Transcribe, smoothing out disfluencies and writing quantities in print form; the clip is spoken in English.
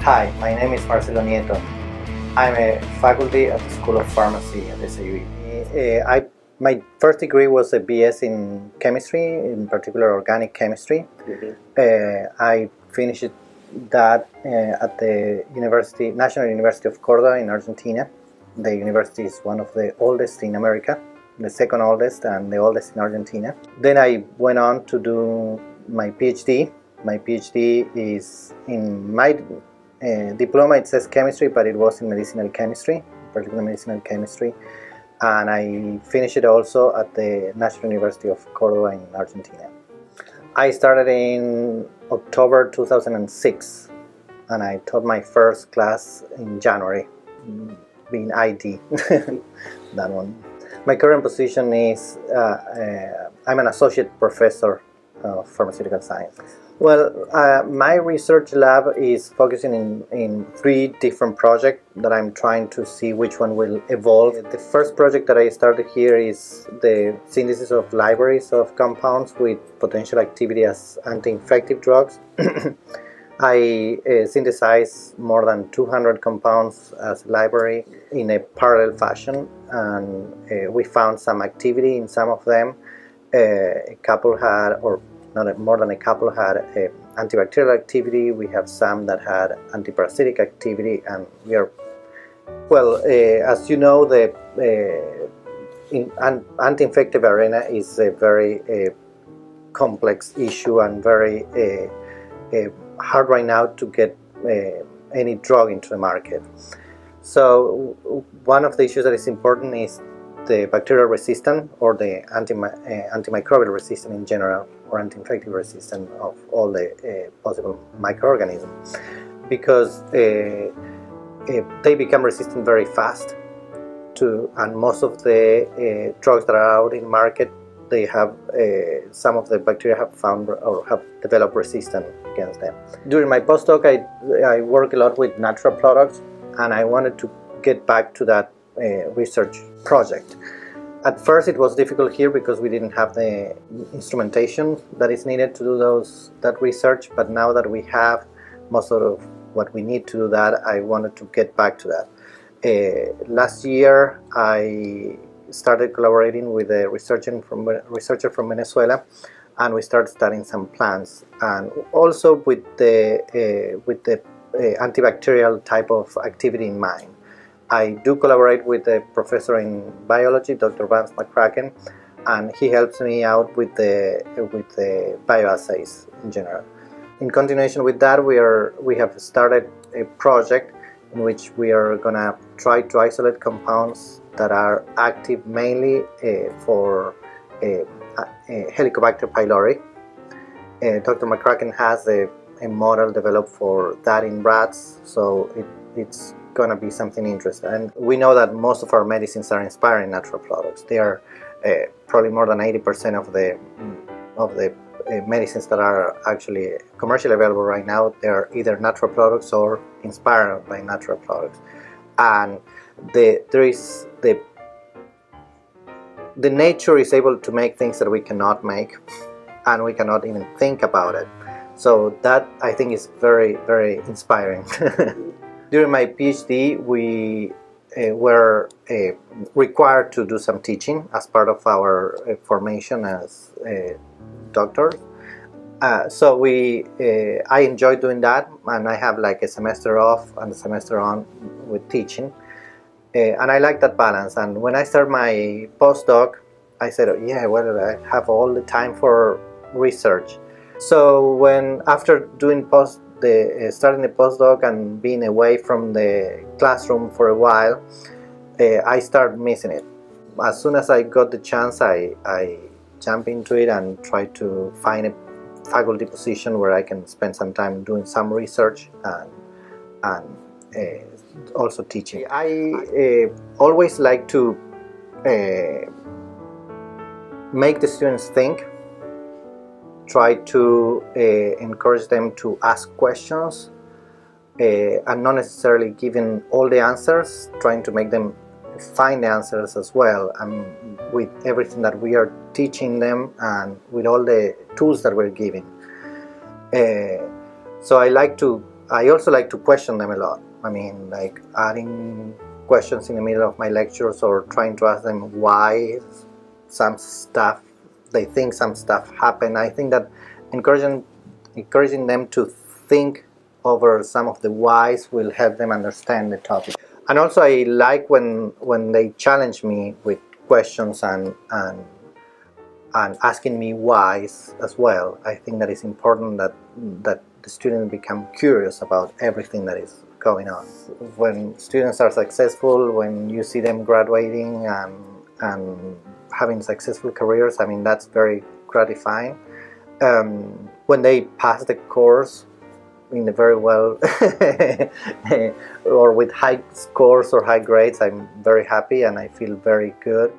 Hi, my name is Marcelo Nieto. I'm a faculty at the School of Pharmacy at SIUE. My first degree was a BS in chemistry, in particular organic chemistry. I finished that at the National University of Córdoba in Argentina. The university is one of the oldest in America, the second oldest and the oldest in Argentina. Then I went on to do my PhD. My PhD is in my diploma. It says chemistry, but it was in medicinal chemistry, particularly medicinal chemistry. And I finished it also at the National University of Córdoba in Argentina. I started in October 2006, and I taught my first class in January, being ID, that one. My current position is I'm an associate professor of pharmaceutical science. Well, my research lab is focusing in 3 different projects that I'm trying to see which one will evolve. The first project that I started here is the synthesis of libraries of compounds with potential activity as anti-infective drugs. I synthesized more than 200 compounds as a library in a parallel fashion, and we found some activity in some of them. A couple had, or not more than a couple had antibacterial activity. We have some that had antiparasitic activity, and we are, well, as you know, the anti-infective arena is a very complex issue and very hard right now to get any drug into the market. So one of the issues that is important is the bacterial resistance, or the antimicrobial resistance in general, or anti-infective resistance of all the possible microorganisms, because they become resistant very fast to, and most of the drugs that are out in market, they have some of the bacteria have found or have developed resistance against them. During my postdoc, I work a lot with natural products, and I wanted to get back to that research project. At first it was difficult here because we didn't have the instrumentation that is needed to do that research, but now that we have most of what we need to do that, I wanted to get back to that. Last year I started collaborating with a researcher from Venezuela, and we started studying some plants, and also with the antibacterial type of activity in mind. I do collaborate with a professor in biology, Dr. Vance McCracken, and he helps me out with the bioassays in general. In continuation with that, we have started a project in which we are going to try to isolate compounds that are active mainly for Helicobacter pylori. Dr. McCracken has a model developed for that in rats, so it's going to be something interesting. And we know that most of our medicines are inspiring natural products. They are probably more than 80% of the medicines that are actually commercially available right now. They are either natural products or inspired by natural products. And the nature is able to make things that we cannot make, and we cannot even think about it. So that, I think, is very, very inspiring. During my PhD, we were required to do some teaching as part of our formation as doctors. So I enjoyed doing that, and I have like a semester off and a semester on with teaching. And I like that balance. And when I started my postdoc, I said, oh, yeah, well, I have all the time for research. So after doing starting the postdoc and being away from the classroom for a while, I started missing it. As soon as I got the chance, I jumped into it and tried to find a faculty position where I can spend some time doing some research and also teaching. I always like to make the students think, try to encourage them to ask questions, and not necessarily giving all the answers, trying to make them find the answers as well, and with everything that we are teaching them and with all the tools that we're giving. So I like to I also like to question them a lot. I mean, like adding questions in the middle of my lectures or trying to ask them why they think some stuff happened. I think that encouraging them to think over some of the whys will help them understand the topic. And also I like when they challenge me with questions and asking me whys as well. I think that it's important that the students become curious about everything that is going on. When students are successful, when you see them graduating and having successful careers, I mean, that's very gratifying. When they pass the course in a very well or with high scores or high grades, I'm very happy and I feel very good.